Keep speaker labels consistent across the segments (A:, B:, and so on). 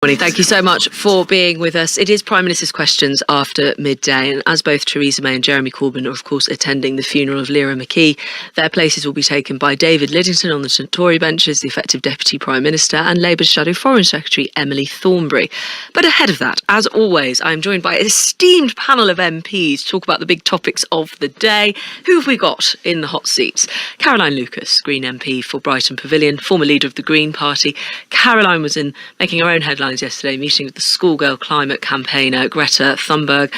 A: Morning. Thank you so much for being with us. It is Prime Minister's Questions after midday, and as both Theresa May and Jeremy Corbyn are of course attending the funeral of Lyra McKee, their places will be taken by David Lidington on the Tory benches, the effective Deputy Prime Minister, and Labour's Shadow Foreign Secretary Emily Thornberry. But ahead of that, as always, I am joined by an esteemed panel of MPs to talk about the big topics of the day. Who have we got in the hot seats? Caroline Lucas, Green MP for Brighton Pavilion, former leader of the Green Party. Caroline was making her own headlines yesterday, meeting with the schoolgirl climate campaigner Greta Thunberg.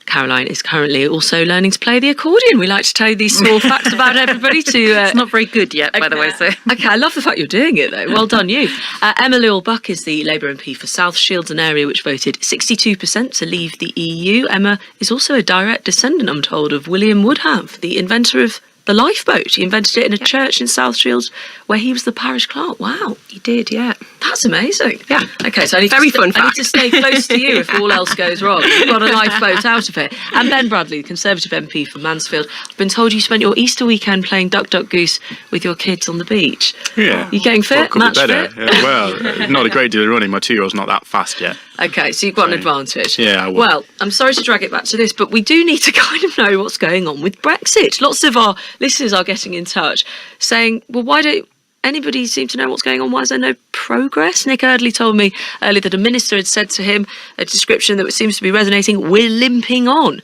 A: Caroline is currently also learning to play the accordion. We like to tell you these small facts about everybody.
B: It's not very good yet, by the way. So.
A: Okay, I love the fact you're doing it, though. Well done, you. Emma Buck is the Labour MP for South Shields, an area which voted 62% to leave the EU. Emma is also a direct descendant, I'm told, of William Woodham, the inventor of the lifeboat. He invented it in a church in South Shields where he was the parish clerk. Wow.
B: He did, yeah.
A: That's amazing.
B: Yeah.
A: Okay, so I need to stay close to you if all else goes wrong. You've got a lifeboat out of it. And Ben Bradley, Conservative MP for Mansfield. I've been told you spent your Easter weekend playing Duck Duck Goose with your kids on the beach.
C: Yeah.
A: You getting fit?
C: Well,
A: Match
C: better.
A: fit?
C: Yeah, well, not a great deal of running. My 2-year-old's not that fast yet.
A: Okay, so you've got an advantage.
C: Yeah, I will.
A: Well, I'm sorry to drag it back to this, but we do need to kind of know what's going on with Brexit. Lots of our listeners are getting in touch saying, well, why don't anybody seem to know what's going on? Why is there no progress? Nick Eardley told me earlier that a minister had said to him a description that seems to be resonating: we're limping on.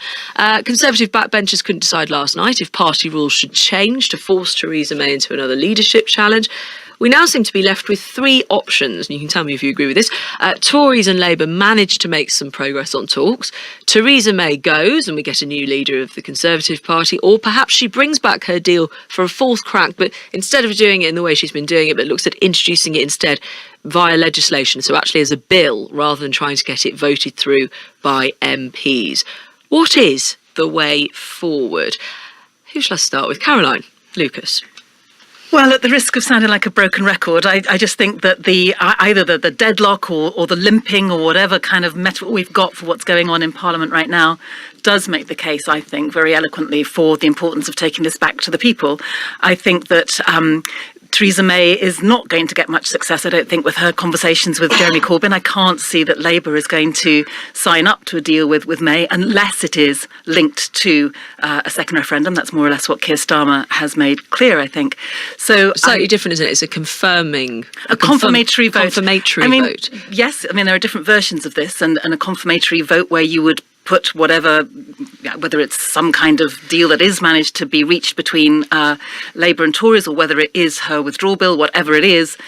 A: Conservative backbenchers couldn't decide last night if party rules should change to force Theresa May into another leadership challenge. We now seem to be left with three options, and you can tell me if you agree with this. Tories and Labour managed to make some progress on talks. Theresa May goes and we get a new leader of the Conservative Party, or perhaps she brings back her deal for a fourth crack, but instead of doing it in the way she's been doing it, but looks at introducing it instead via legislation, so actually as a bill rather than trying to get it voted through by MPs. What is the way forward? Who shall I start with? Caroline Lucas.
B: Well, at the risk of sounding like a broken record, I just think that either the deadlock or the limping or whatever kind of metaphor we've got for what's going on in Parliament right now does make the case, I think, very eloquently for the importance of taking this back to the people. I think that Theresa May is not going to get much success, I don't think, with her conversations with Jeremy Corbyn. I can't see that Labour is going to sign up to a deal with May unless it is linked to a second referendum. That's more or less what Keir Starmer has made clear, I think. So
A: slightly different, isn't it? It's a confirming...
B: A confirmatory vote.
A: Confirmatory vote.
B: Yes, there are different versions of this, and a confirmatory vote where you would put whatever, whether it's some kind of deal that is managed to be reached between Labour and Tories, or whether it is her withdrawal bill, whatever it is,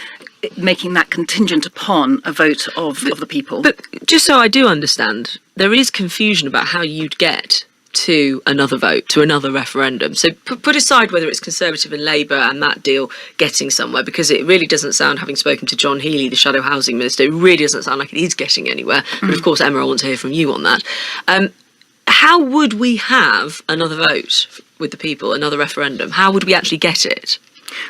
B: making that contingent upon a vote of the people.
A: But just so I do understand, there is confusion about how you'd get to another vote, to another referendum. So put aside whether it's Conservative and Labour and that deal getting somewhere, because it really doesn't sound, having spoken to John Healey, the Shadow Housing Minister, it really doesn't sound like it is getting anywhere. But of course, Emma, I want to hear from you on that. How would we have another vote with the people, another referendum? How would we actually get it?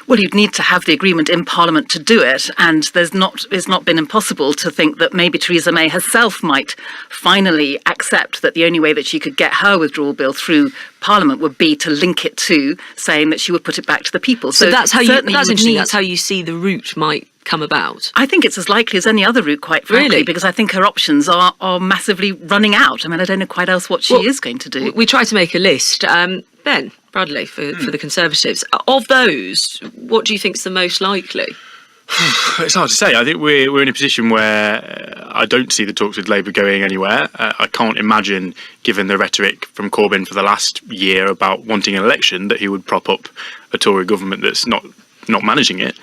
B: Well, you'd need to have the agreement in Parliament to do it, and it's not been impossible to think that maybe Theresa May herself might finally accept that the only way that she could get her withdrawal bill through Parliament would be to link it to saying that she would put it back to the people.
A: So that's interesting. That's how you see the route might come about.
B: I think it's as likely as any other route, quite frankly,
A: really?
B: Because I think her options are massively running out. I don't know quite else what she is going to do.
A: We try to make a list. Ben Bradley for the Conservatives. Of those, what do you think is the most likely?
C: It's hard to say. I think we're in a position where I don't see the talks with Labour going anywhere. I can't imagine, given the rhetoric from Corbyn for the last year about wanting an election, that he would prop up a Tory government that's not managing it.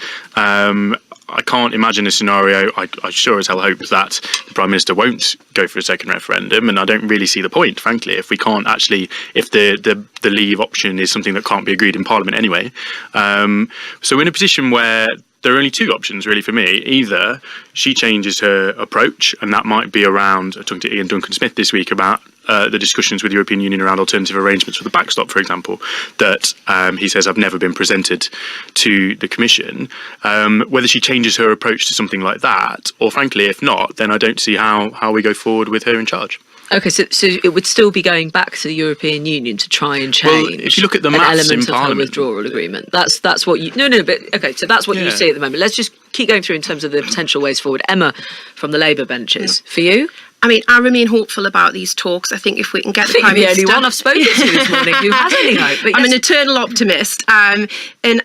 C: I can't imagine a scenario. I sure as hell hope that the Prime Minister won't go for a second referendum, and I don't really see the point, frankly, if we can't actually, if the leave option is something that can't be agreed in Parliament anyway. So we're in a position where there are only two options really for me. Either she changes her approach, and that might be around, talking to Ian Duncan Smith this week about the discussions with the European Union around alternative arrangements for the backstop, for example, that he says have never been presented to the Commission. Whether she changes her approach to something like that, or frankly, if not, then I don't see how we go forward with her in charge.
A: Okay, so it would still be going back to the European Union to try and change.
C: Well, if you look at the
A: an
C: maths
A: element
C: in
A: of her
C: Parliament,
A: withdrawal agreement. That's what you. But okay, so that's what you see at the moment. Let's just keep going through in terms of the potential ways forward. Emma, from the Labour benches, for you.
D: I mean, I remain hopeful about these talks. I think if we can get the Prime
A: You're the
D: Minister...
A: only one I've spoken to this morning who has any hope. But
D: I'm
A: yes.
D: an eternal optimist. And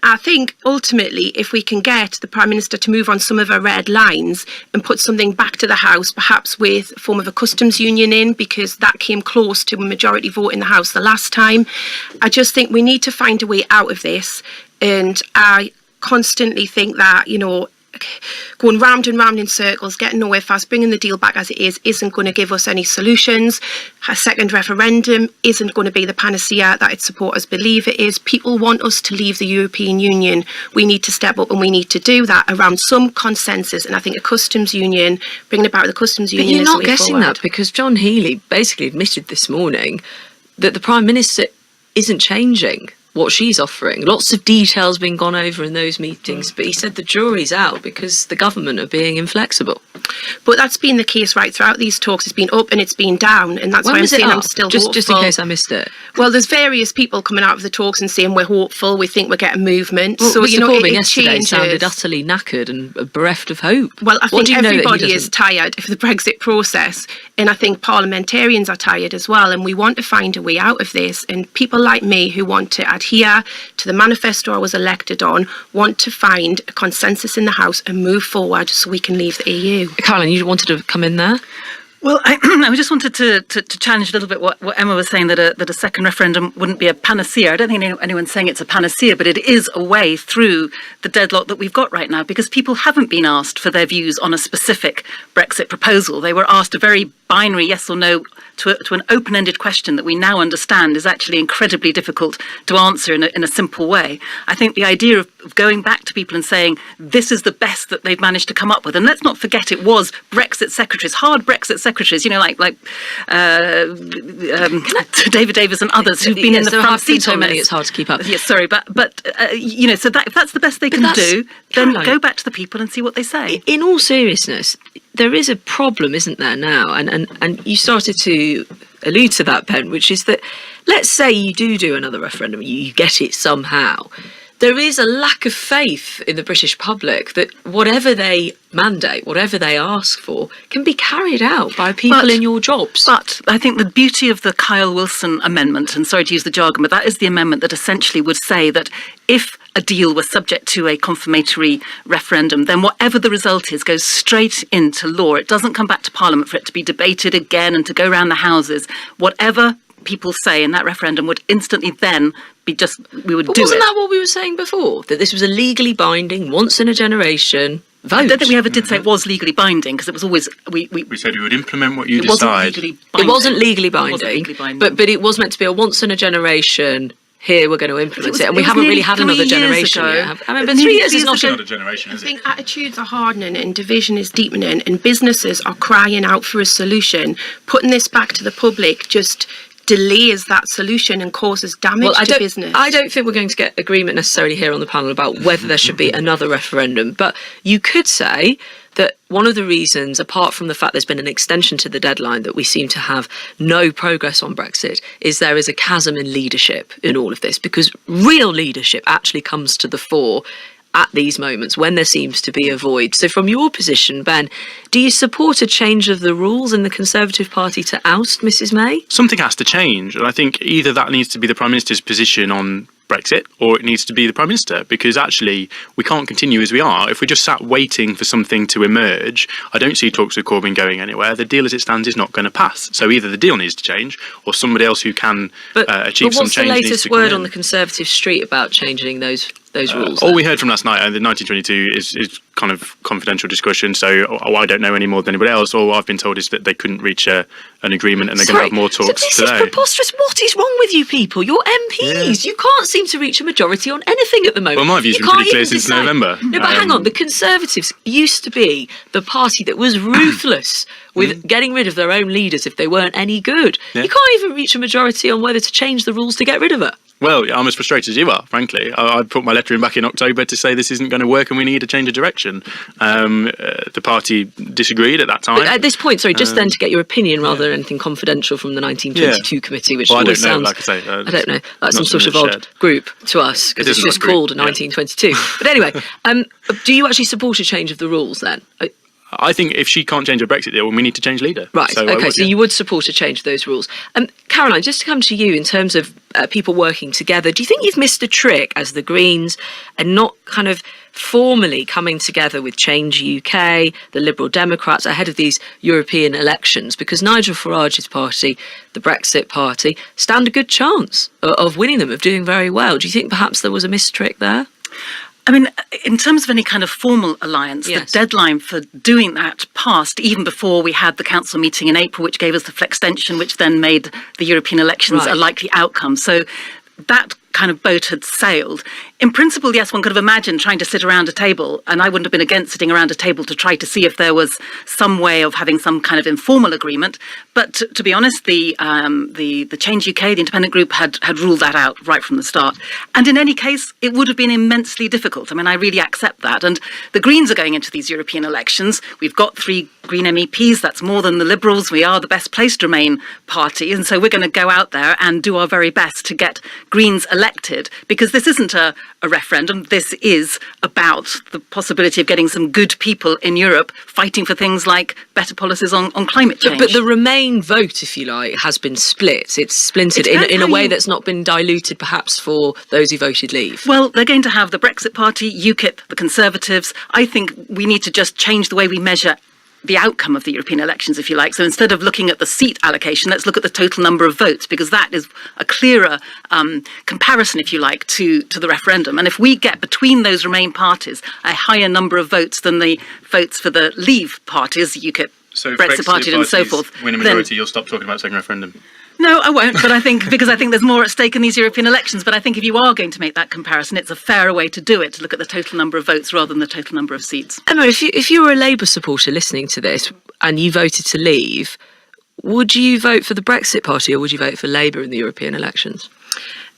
D: I think, ultimately, if we can get the Prime Minister to move on some of her red lines and put something back to the House, perhaps with a form of a customs union in, because that came close to a majority vote in the House the last time, I just think we need to find a way out of this. And I constantly think that, going round and round in circles, getting nowhere fast, bringing the deal back as it is, isn't going to give us any solutions. A second referendum isn't going to be the panacea that its supporters believe it is. People want us to leave the European Union. We need to step up and we need to do that around some consensus. And I think a customs union, bringing about the customs union,
A: But you're
D: is the
A: not
D: way
A: guessing
D: forward.
A: that, because John Healey basically admitted this morning that the Prime Minister isn't changing what she's offering. Lots of details being gone over in those meetings, but he said the jury's out because the government are being inflexible.
D: But that's been the case right throughout these talks. It's been up and it's been down, and that's
A: When
D: why I'm
A: was it
D: saying I'm
A: up?
D: still
A: just in
D: hopeful.
A: case I missed it.
D: Well, there's various people coming out of the talks and saying we're hopeful, we think we're getting movement.
A: Well,
D: So,
A: Mr. Corbyn
D: it
A: yesterday
D: changes.
A: sounded utterly knackered and bereft of hope.
D: Well, I
A: What
D: think
A: do you know that he
D: everybody is
A: doesn't?
D: tired of the Brexit process, and I think parliamentarians are tired as well, and we want to find a way out of this. And people like me who want to adhere to the manifesto I was elected on want to find a consensus in the House and move forward so we can leave the EU.
A: Caroline, you wanted to come in there?
B: Well, I just wanted to challenge a little bit what Emma was saying, that a second referendum wouldn't be a panacea. I don't think anyone's saying it's a panacea, but it is a way through the deadlock that we've got right now, because people haven't been asked for their views on a specific Brexit proposal. They were asked a very binary yes or no to an open-ended question that we now understand is actually incredibly difficult to answer in a simple way. I think the idea of going back to people and saying this is the best that they've managed to come up with, and let's not forget it was Brexit secretaries, hard Brexit secretaries, like David Davis and others who've been in the
A: there
B: front
A: have been
B: seat
A: so
B: on
A: many,
B: this.
A: it's hard to keep up.
B: Yes, sorry, but so that if that's the best they can do, then
A: Caroline,
B: go back to the people and see what they say.
A: In all seriousness, there is a problem, isn't there, now? And you started to allude to that, Ben, which is that, let's say you do another referendum, you get it somehow. There is a lack of faith in the British public that whatever they mandate, whatever they ask for, can be carried out by people in your jobs.
B: But I think the beauty of the Kyle Wilson amendment, and sorry to use the jargon, but that is the amendment that essentially would say that if a deal was subject to a confirmatory referendum, then whatever the result is goes straight into law. It doesn't come back to Parliament for it to be debated again and to go around the houses. Whatever people say in that referendum would instantly then be we would
A: But
B: do it.
A: wasn't that what we were saying before? That this was a legally binding, once in a generation vote?
B: I don't think we ever did say it was legally binding, because it was always we
C: said we would implement what you
B: it wasn't
C: decide.
B: legally
A: It
B: binding.
A: wasn't legally binding,
B: It wasn't legally binding.
A: but it was meant to be a once in a generation. Here we're going to implement
B: was-
A: it, and we
B: it was
A: haven't really
B: nearly
A: had another
B: 3 years
A: generation
B: ago.
A: yet. I mean, but
B: Nearly
A: 3 years
B: 3
A: is not
B: years ago.
C: Not a generation,
D: I
C: is it?
D: think attitudes are hardening and division is deepening, and businesses are crying out for a solution. Putting this back to the public just delays that solution and causes damage to business.
A: I don't think we're going to get agreement necessarily here on the panel about whether there should be another referendum, but you could say that one of the reasons, apart from the fact there's been an extension to the deadline, that we seem to have no progress on Brexit, is there is a chasm in leadership in all of this, because real leadership actually comes to the fore at these moments when there seems to be a void. So from your position, Ben, do you support a change of the rules in the Conservative Party to oust Mrs May?
C: Something has to change, and I think either that needs to be the Prime Minister's position on Brexit, or it needs to be the Prime Minister, because actually we can't continue as we are. If we just sat waiting for something to emerge, I don't see talks with Corbyn going anywhere. The deal as it stands is not going to pass. So either the deal needs to change, or somebody else who can achieve some change
A: But what's the
C: needs
A: latest
C: to come
A: word
C: in.
A: on the Conservative street about changing those those rules?
C: All we heard from last night, the 1922 is kind of confidential discussion, so I don't know any more than anybody else. All I've been told is that they couldn't reach an agreement and they're going to have more talks
A: this
C: today.
A: is preposterous. What is wrong with you people? You're MPs. You can't seem to reach a majority on anything at the moment.
C: Well, my view's
A: You
C: been pretty
A: can't
C: clear
A: even
C: since
A: decide.
C: November.
A: No, but hang on. The Conservatives used to be the party that was ruthless with getting rid of their own leaders if they weren't any good.
C: Yeah.
A: You can't even reach a majority on whether to change the rules to get rid of it.
C: Well, I'm as frustrated as you are, frankly. I put my letter in back in October to say this isn't going to work and we need a change of direction. The party disagreed at that time.
A: But at this point, sorry, just then to get your opinion rather than anything confidential from the 1922 committee, which
C: Well, I
A: always
C: don't know,
A: sounds,
C: like I say,
A: I don't know, like some
C: not
A: sort of
C: something
A: odd
C: that's shared.
A: group to us because
C: It
A: it's
C: is an
A: just
C: odd group,
A: called a
C: yeah.
A: 1922. But anyway, do you actually support a change of the rules then?
C: I think if she can't change a Brexit deal, we need to change leader.
A: Right,
C: So I
A: okay,
C: would,
A: so
C: yeah.
A: you would support a change of those rules. Caroline, just to come to you in terms of people working together, do you think you've missed a trick as the Greens and not kind of formally coming together with Change UK, the Liberal Democrats, ahead of these European elections? Because Nigel Farage's party, the Brexit party, stand a good chance of winning them, of doing very well. Do you think perhaps there was a missed trick there?
B: I mean, in terms of any kind of formal alliance,
A: Yes.
B: the deadline for doing that passed even before we had the council meeting in April, which gave us the flextension, which then made the European elections
A: Right.
B: a likely outcome. So that kind of boat had sailed. In principle, yes, one could have imagined trying to sit around a table, and I wouldn't have been against sitting around a table to try to see if there was some way of having some kind of informal agreement. But to be honest, the Change UK, the independent group, had ruled that out right from the start. And in any case, it would have been immensely difficult. I mean, I really accept that. And the Greens are going into these European elections. We've got 3 Green MEPs. That's more than the Liberals. We are the best placed Remain party. And so we're going to go out there and do our very best to get Greens elected, because this isn't a referendum. This is about the possibility of getting some good people in Europe fighting for things like better policies on climate change.
A: But the Remain vote, if you like, has been split. It's splintered
B: It depends
A: in a
B: how
A: way
B: you-
A: that's not been diluted, perhaps, for those who voted Leave.
B: Well, they're going to have the Brexit Party, UKIP, the Conservatives. I think we need to just change the way we measure the outcome of the European elections, if you like. So instead of looking at the seat allocation, let's look at the total number of votes, because that is a clearer comparison, if you like, to the referendum. And if we get between those Remain parties a higher number of votes than the votes for the Leave parties, UKIP,
C: So if
B: Brexit Party and so
C: parties
B: forth,
C: win a
B: then-
C: majority, you'll stop talking about second referendum.
B: No, I won't, but I think, because I think there's more at stake in these European elections, but I think if you are going to make that comparison, it's a fairer way to do it, to look at the total number of votes rather than the total number of seats.
A: Emma, if you were a Labour supporter listening to this and you voted to leave, would you vote for the Brexit Party or would you vote for Labour in the European elections?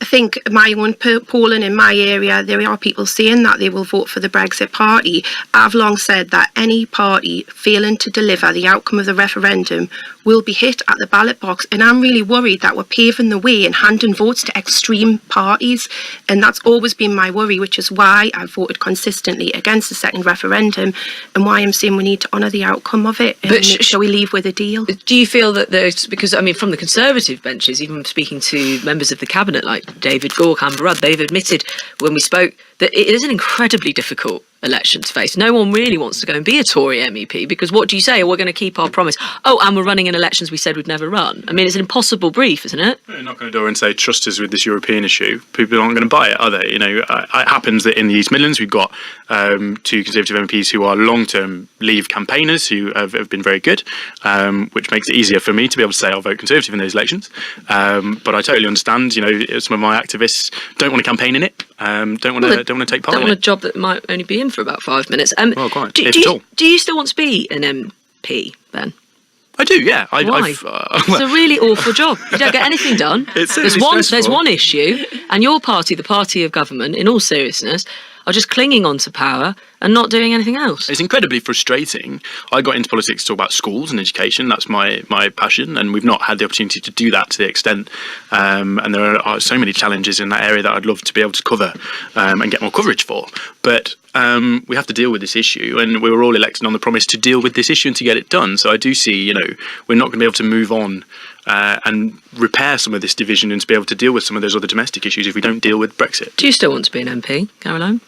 D: I think my own polling in my area, there are people saying that they will vote for the Brexit Party. I've long said that any party failing to deliver the outcome of the referendum will be hit at the ballot box. And I'm really worried that we're paving the way and handing votes to extreme parties. And that's always been my worry, which is why I've voted consistently against the second referendum and why I'm saying we need to honour the outcome of it and
A: But
D: make sure we leave with a deal.
A: Do you feel that there's, because I mean, from the Conservative benches, even speaking to members of the cabinet like David Gork, Amber Rudd, they've admitted when we spoke that it is an incredibly difficult election to face. No one really wants to go and be a Tory MEP because what do you say? We're going to keep our promise. Oh, and we're running in elections we said we'd never run. I mean, it's an impossible brief, isn't it?
C: You're not going to go and say trust us with this European issue. People aren't going to buy it, are they? You know, it happens that in the East Midlands we've got 2 Conservative MPs who are long-term Leave campaigners who have been very good, which makes it easier for me to be able to say I'll vote Conservative in those elections. But I totally understand. You know, some of my activists don't want to campaign in it. Don't want to take part
A: Don't
C: in
A: want a
C: it.
A: job that might only be in for about 5 minutes.
C: Well, quite.
A: Do
C: If at all.
A: you still want to be an MP, Ben?
C: I do, yeah.
A: Why? It's a really awful job. You don't get anything done.
C: It's
A: There's
C: certainly
A: there's
C: stressful.
A: one issue, and your party, the party of government, in all seriousness, are just clinging on to power and not doing anything else.
C: It's incredibly frustrating. I got into politics to talk about schools and education. That's my passion, and we've not had the opportunity to do that to the extent. And there are so many challenges in that area that I'd love to be able to cover and get more coverage for. But we have to deal with this issue, and we were all elected on the promise to deal with this issue and to get it done. So I do see, you know, we're not going to be able to move on and repair some of this division and to be able to deal with some of those other domestic issues if we don't deal with Brexit.
A: Do you still want to be an MP, Caroline?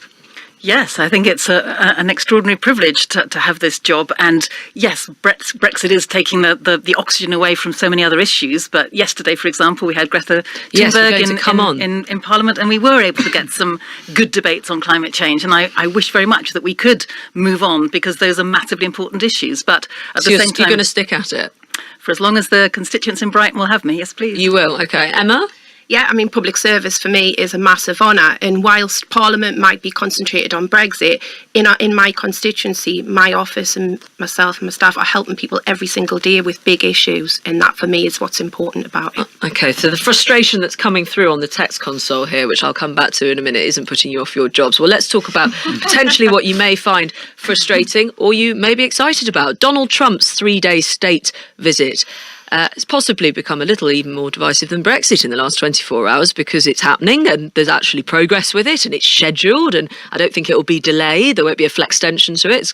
B: Yes, I think it's an extraordinary privilege to have this job. And yes, Brexit is taking the oxygen away from so many other issues. But yesterday, for example, we had Greta Thunberg in Parliament, and we were able to get some good debates on climate change. And I wish very much that we could move on, because those are massively important issues. But at the same time,
A: you're going to stick at it?
B: For as long as the constituents in Brighton will have me, yes, please.
A: You will, okay. Emma?
D: Yeah, I mean, public service for me is a massive honour. And whilst Parliament might be concentrated on Brexit, in my constituency, my office and myself and my staff are helping people every single day with big issues. And that, for me, is what's important about it.
A: Okay, so the frustration that's coming through on the text console here, which I'll come back to in a minute, isn't putting you off your jobs. Well, let's talk about potentially what you may find frustrating or you may be excited about. Donald Trump's 3-day state visit. It's possibly become a little even more divisive than Brexit in the last 24 hours, because it's happening and there's actually progress with it and it's scheduled, and I don't think it will be delayed. There won't be a flex extension to it.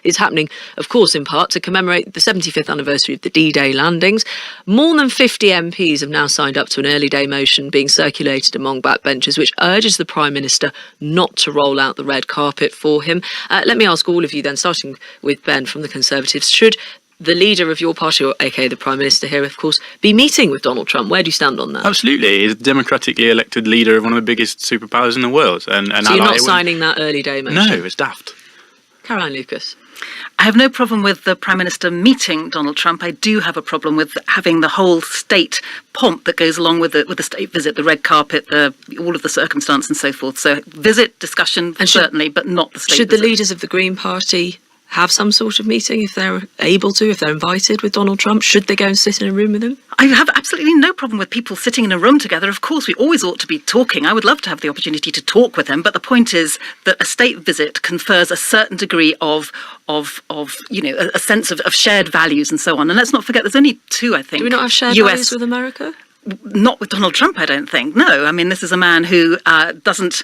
A: It's happening, of course, in part to commemorate the 75th anniversary of the D-Day landings. More than 50 MPs have now signed up to an early day motion being circulated among backbenchers, which urges the Prime Minister not to roll out the red carpet for him. Let me ask all of you then, starting with Ben from the Conservatives, should the leader of your party, or aka the Prime Minister here, of course, be meeting with Donald Trump? Where do you stand on that?
C: Absolutely. He's a democratically elected leader of one of the biggest superpowers in the world. And
A: so you're not signing that early day motion?
C: No, it's daft.
A: Caroline Lucas.
B: I have no problem with the Prime Minister meeting Donald Trump. I do have a problem with having the whole state pomp that goes along with the state visit, the red carpet, all of the circumstance and so forth. So visit, discussion, and certainly, but not the state
A: Should
B: visit.
A: the leaders of the Green Party have some sort of meeting if they're able to, if they're invited with Donald Trump? Should they go and sit in a room with him?
B: I have absolutely no problem with people sitting in a room together. Of course, we always ought to be talking. I would love to have the opportunity to talk with him, but the point is that a state visit confers a certain degree of a sense of shared values and so on. And let's not forget, there's only two, I think.
A: Do we not have shared values with America?
B: Not with Donald Trump, I don't think. No, I mean, this is a man who doesn't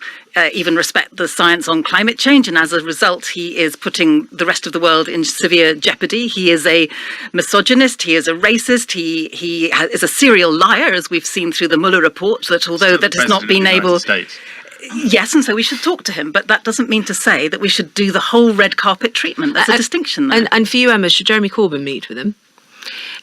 B: even respect the science on climate change, and as a result, he is putting the rest of the world in severe jeopardy. He is a misogynist, he is a racist, he is a serial liar, as we've seen through the Mueller report, that although that has not been able... Yes, and so we should talk to him, but that doesn't mean to say that we should do the whole red carpet treatment. There's a distinction there.
A: And for you, Emma, should Jeremy Corbyn meet with him?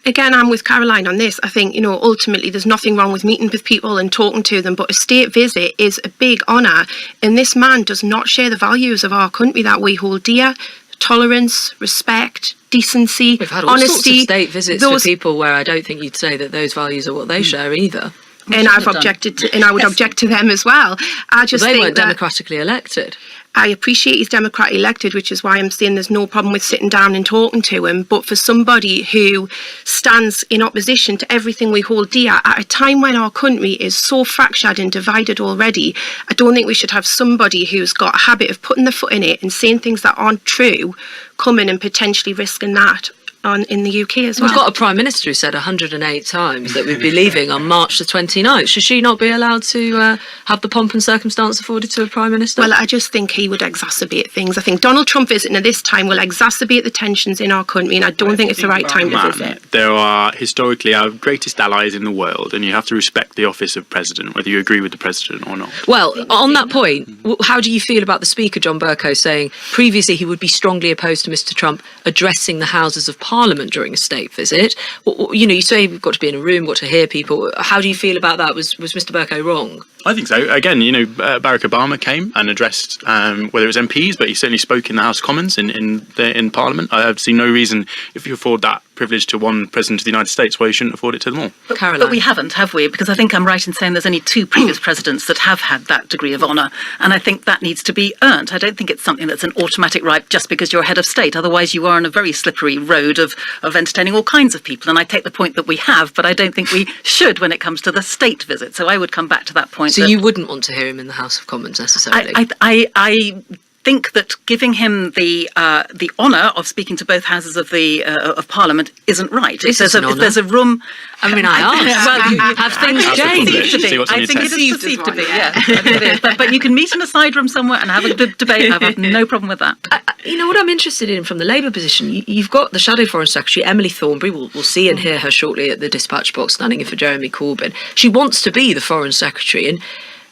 D: Again, I'm with Caroline on this. I think, ultimately there's nothing wrong with meeting with people and talking to them, but a state visit is a big honour. And this man does not share the values of our country that we hold dear. Tolerance, respect, decency,
A: We've had all
D: honesty.
A: Sorts of state visits for people where I don't think you'd say that those values are what they share either.
D: And I've objected to, and I would object to them as well. I just
A: they
D: think
A: weren't
D: that
A: democratically elected.
D: I appreciate he's democratically elected, which is why I'm saying there's no problem with sitting down and talking to him. But for somebody who stands in opposition to everything we hold dear at a time when our country is so fractured and divided already, I don't think we should have somebody who's got a habit of putting their foot in it and saying things that aren't true, coming and potentially risking that in the UK as well.
A: We've got a Prime Minister who said 108 times that we'd be leaving on March the 29th. Should she not be allowed to have the pomp and circumstance afforded to a Prime Minister?
D: Well, I just think he would exacerbate things. I think Donald Trump visiting at this time will exacerbate the tensions in our country, and I don't think it's the right time to visit.
C: There are historically our greatest allies in the world, and you have to respect the office of President, whether you agree with the President or not.
A: Well, on that point, how do you feel about the Speaker, John Bercow, saying previously he would be strongly opposed to Mr Trump addressing the Houses of Parliament during a state visit? You say we've got to be in a room, got to hear people. How do you feel about that? Was Mr Bercow wrong?
C: I think so. Again, Barack Obama came and addressed whether it was MPs, but he certainly spoke in the House of Commons in Parliament. I've seen no reason, if you afford that privilege to one President of the United States, why you shouldn't afford it to them all.
B: But we haven't, have we? Because I think I'm right in saying there's only two previous presidents that have had that degree of honour, and I think that needs to be earned. I don't think it's something that's an automatic right just because you're head of state. Otherwise, you are on a very slippery road of entertaining all kinds of people. And I take the point that we have, but I don't think we should when it comes to the state visit. So I would come back to that point.
A: So you wouldn't want to hear him in the House of Commons necessarily?
B: I think that giving him the honour of speaking to both houses of Parliament isn't right. If there's a room,
A: I asked. Well, have things changed?
B: I think it is perceived to be. Yeah, but you can meet in a side room somewhere and have a good debate. I have no problem with that.
A: What I'm interested in from the Labour position, you've got the Shadow Foreign Secretary, Emily Thornberry. We'll see and hear her shortly at the dispatch box, standing in for Jeremy Corbyn. She wants to be the Foreign Secretary, and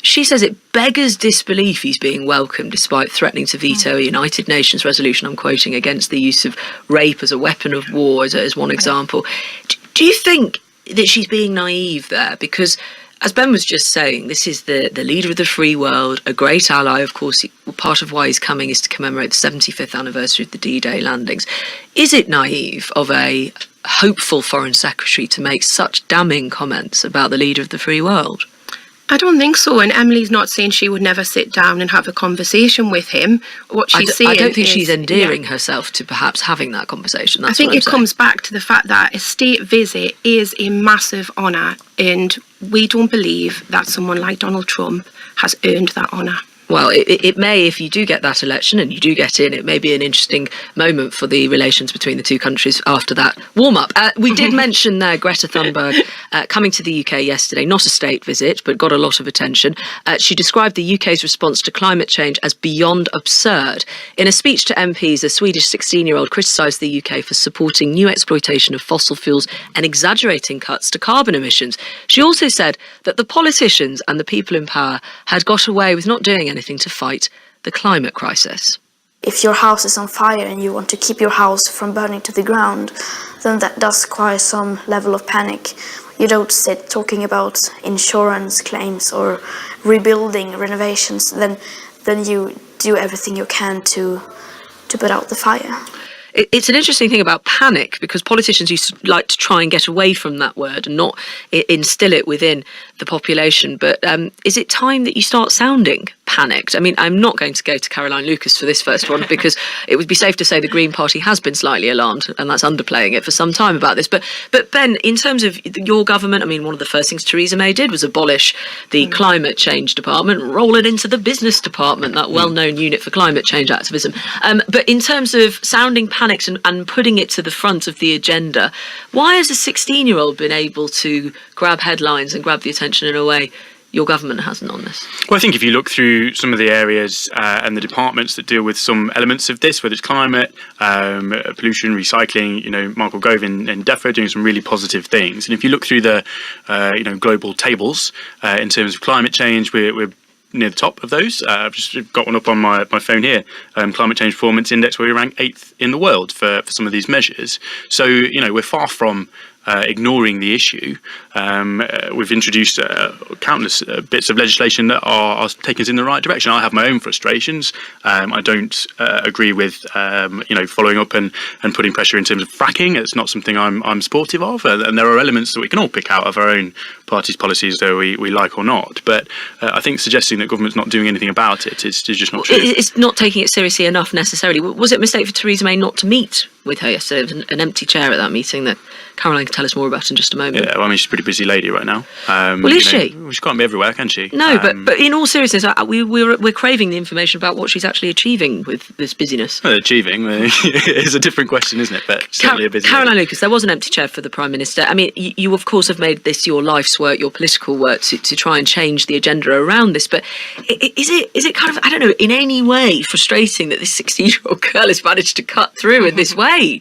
A: she says it beggars disbelief he's being welcomed despite threatening to veto a United Nations resolution, I'm quoting, against the use of rape as a weapon of war, as one example. Do you think that she's being naive there? Because, as Ben was just saying, this is the leader of the free world, a great ally. Of course, part of why he's coming is to commemorate the 75th anniversary of the D-Day landings. Is it naive of a hopeful foreign secretary to make such damning comments about the leader of the free world?
D: I don't think so, and Emily's not saying she would never sit down and have a conversation with him. What she's saying,
A: I don't think she's endearing herself to perhaps having that conversation. That's
D: I think
A: what I'm
D: it
A: saying.
D: comes back to the fact that a state visit is a massive honour, and we don't believe that someone like Donald Trump has earned that honour.
A: Well, it may, if you do get that election and you do get in, it may be an interesting moment for the relations between the two countries after that warm-up. We did mention there Greta Thunberg coming to the UK yesterday, not a state visit, but got a lot of attention. She described the UK's response to climate change as beyond absurd. In a speech to MPs, a Swedish 16-year-old criticised the UK for supporting new exploitation of fossil fuels and exaggerating cuts to carbon emissions. She also said that the politicians and the people in power had got away with not doing anything to fight the climate crisis.
E: If your house is on fire and you want to keep your house from burning to the ground, then that does require some level of panic. You don't sit talking about insurance claims or rebuilding, renovations, then you do everything you can to put out the fire.
A: It's an interesting thing about panic, because politicians used to like to try and get away from that word and not instill it within the population. But is it time that you start sounding panicked? I mean, I'm not going to go to Caroline Lucas for this first one, because it would be safe to say the Green Party has been slightly alarmed, and that's underplaying it for some time about this. But Ben, in terms of your government, I mean, one of the first things Theresa May did was abolish the climate change department, roll it into the business department, that well-known unit for climate change activism. But in terms of sounding panicked and putting it to the front of the agenda, why has a 16-year-old been able to grab headlines and grab the attention in a way your government hasn't on this?
C: Well, I think if you look through some of the areas and the departments that deal with some elements of this, whether it's climate, pollution, recycling, Michael Gove in DEFRA doing some really positive things. And if you look through the, global tables in terms of climate change, we're near the top of those. I've just got one up on my phone here. Climate Change Performance Index, where we rank 8th in the world for some of these measures. So, we're far from ignoring the issue. We've introduced countless bits of legislation that are taking us in the right direction. I have my own frustrations. I don't agree with following up and putting pressure in terms of fracking. It's not something I'm supportive of, and there are elements that we can all pick out of our own party's policies, though we like or not. But I think suggesting that government's not doing anything about it is just not true.
A: It's not taking it seriously enough necessarily. Was it a mistake for Theresa May not to meet with her yesterday? There was an empty chair at that meeting that Caroline can tell us more about in just a moment.
C: Yeah, well, I mean, she's a pretty busy lady right now.
A: Well, is she?
C: She can't be everywhere, can she?
A: No, but in all seriousness, we're craving the information about what she's actually achieving with this busyness.
C: Well, achieving is a different question, isn't it? But certainly a busy
A: Caroline
C: lady.
A: Lucas, there was an empty chair for the Prime Minister. I mean, you of course have made this your life's work, your political work, to try and change the agenda around this. But is it kind of, I don't know, in any way frustrating that this 16-year-old girl has managed to cut through in this way,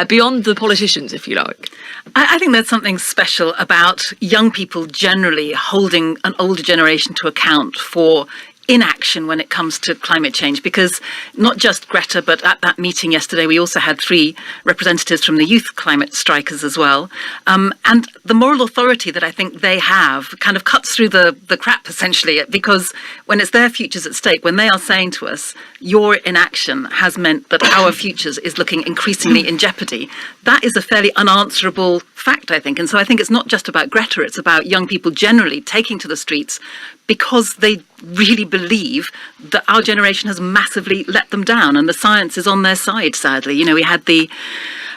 A: beyond the politicians, if you like?
B: I think there's something special about young people generally holding an older generation to account for inaction when it comes to climate change, because not just Greta, but at that meeting yesterday, we also had 3 representatives from the youth climate strikers as well. And the moral authority that I think they have kind of cuts through the crap, essentially, because when it's their futures at stake, when they are saying to us, your inaction has meant that our futures is looking increasingly in jeopardy, that is a fairly unanswerable fact, I think. And so I think it's not just about Greta, it's about young people generally taking to the streets because they really believe that our generation has massively let them down, and the science is on their side, sadly. We had the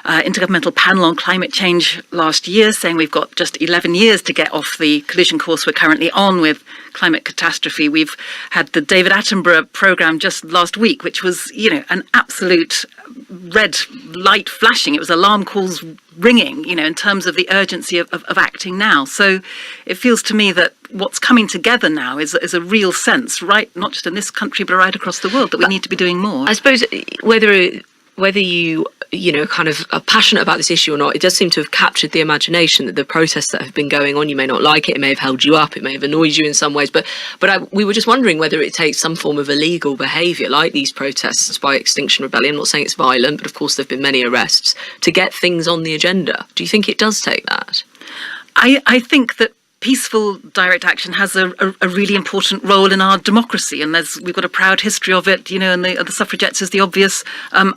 B: Intergovernmental Panel on Climate Change last year saying we've got just 11 years to get off the collision course we're currently on with climate catastrophe. We've had the David Attenborough programme just last week, which was, an absolute red light flashing. It was alarm calls ringing, in terms of the urgency of acting now. So it feels to me that what's coming together now is a real sense, right, not just in this country, but right across the world, that we need to be doing more.
A: I suppose whether whether you kind of are passionate about this issue or not, it does seem to have captured the imagination that the protests that have been going on, you may not like it may have held you up, it may have annoyed you in some ways, but we were just wondering whether it takes some form of illegal behaviour like these protests by Extinction Rebellion. I'm not saying it's violent, but of course there have been many arrests to get things on the agenda. Do you think it does take that?
B: I think that peaceful direct action has a really important role in our democracy, and we've got a proud history of it, and the suffragettes is the obvious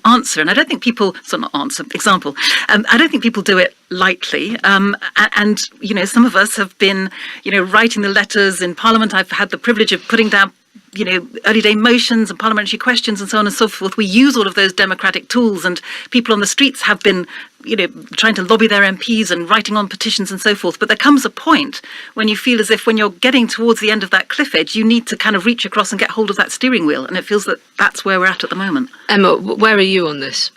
B: answer. And I don't think people, example, I don't think people do it lightly. And some of us have been, writing the letters in Parliament. I've had the privilege of putting down early day motions and parliamentary questions and so on and so forth. We use all of those democratic tools, and people on the streets have been trying to lobby their MPs and writing on petitions and so forth. But there comes a point when you feel as if when you're getting towards the end of that cliff edge, you need to kind of reach across and get hold of that steering wheel. And it feels that that's where we're at the moment.
A: Emma, where are you on this?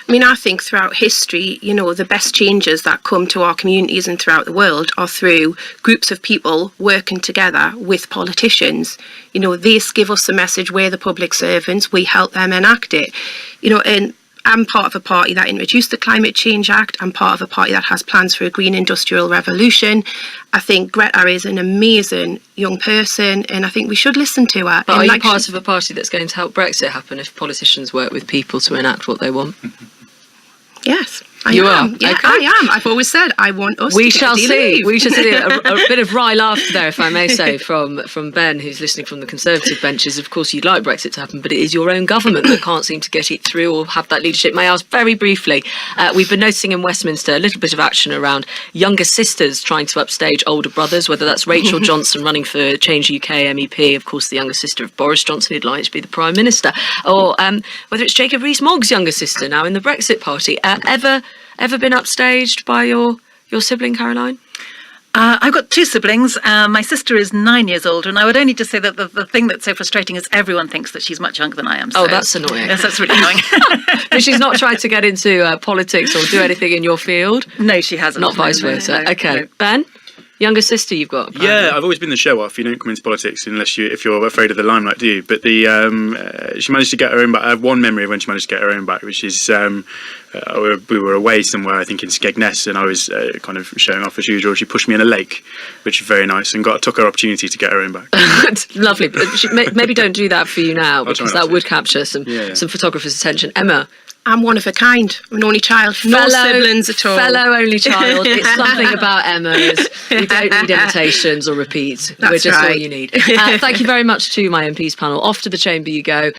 D: I mean, I think throughout history, the best changes that come to our communities and throughout the world are through groups of people working together with politicians. They give us the message, we're the public servants, we help them enact it. And I'm part of a party that introduced the Climate Change Act. I'm part of a party that has plans for a green industrial revolution. I think Greta is an amazing young person, and I think we should listen to her.
A: But are you part of a party that's going to help Brexit happen if politicians work with people to enact what they want?
D: Yes.
A: You are?
D: Yeah,
A: Okay.
D: I am. I've always said I want us to get a deal
A: see.
D: leave.
A: We shall see. A bit of wry laughter there, if I may say, from Ben, who's listening from the Conservative benches. Of course, you'd like Brexit to happen, but it is your own government that can't seem to get it through or have that leadership. May I ask very briefly, we've been noticing in Westminster a little bit of action around younger sisters trying to upstage older brothers, whether that's Rachel Johnson running for Change UK MEP, of course the younger sister of Boris Johnson, who'd like to be the Prime Minister, or whether it's Jacob Rees-Mogg's younger sister now in the Brexit Party. Ever been upstaged by your sibling, Caroline?
B: I've got two siblings. My sister is 9 years older, and I would only just say that the thing that's so frustrating is everyone thinks that she's much younger than I am.
A: Oh, that's annoying.
B: Yes, that's really annoying.
A: But she's not tried to get into politics or do anything in your field?
B: No, she hasn't.
A: Not vice versa.
B: No,
A: okay.
B: no.
A: Ben? Younger sister you've got? Apparently.
C: Yeah, I've always been the show off. You don't come into politics if you're afraid of the limelight, do you? But she managed to get her own back. I have one memory of when she managed to get her own back, which is we were away somewhere, I think in Skegness, and I was kind of showing off as usual. She pushed me in a lake, which was very nice, and took her opportunity to get her own back.
A: Lovely. But maybe don't do that for you now, because that would capture some photographers' attention. Emma?
D: I'm one of a kind. I'm an only child. No siblings at all.
A: Fellow only child. It's something about Emma. We don't need invitations or repeats.
D: That's
A: We're just
D: right.
A: all you need. Thank you very much to my MPs panel. Off to the chamber you go.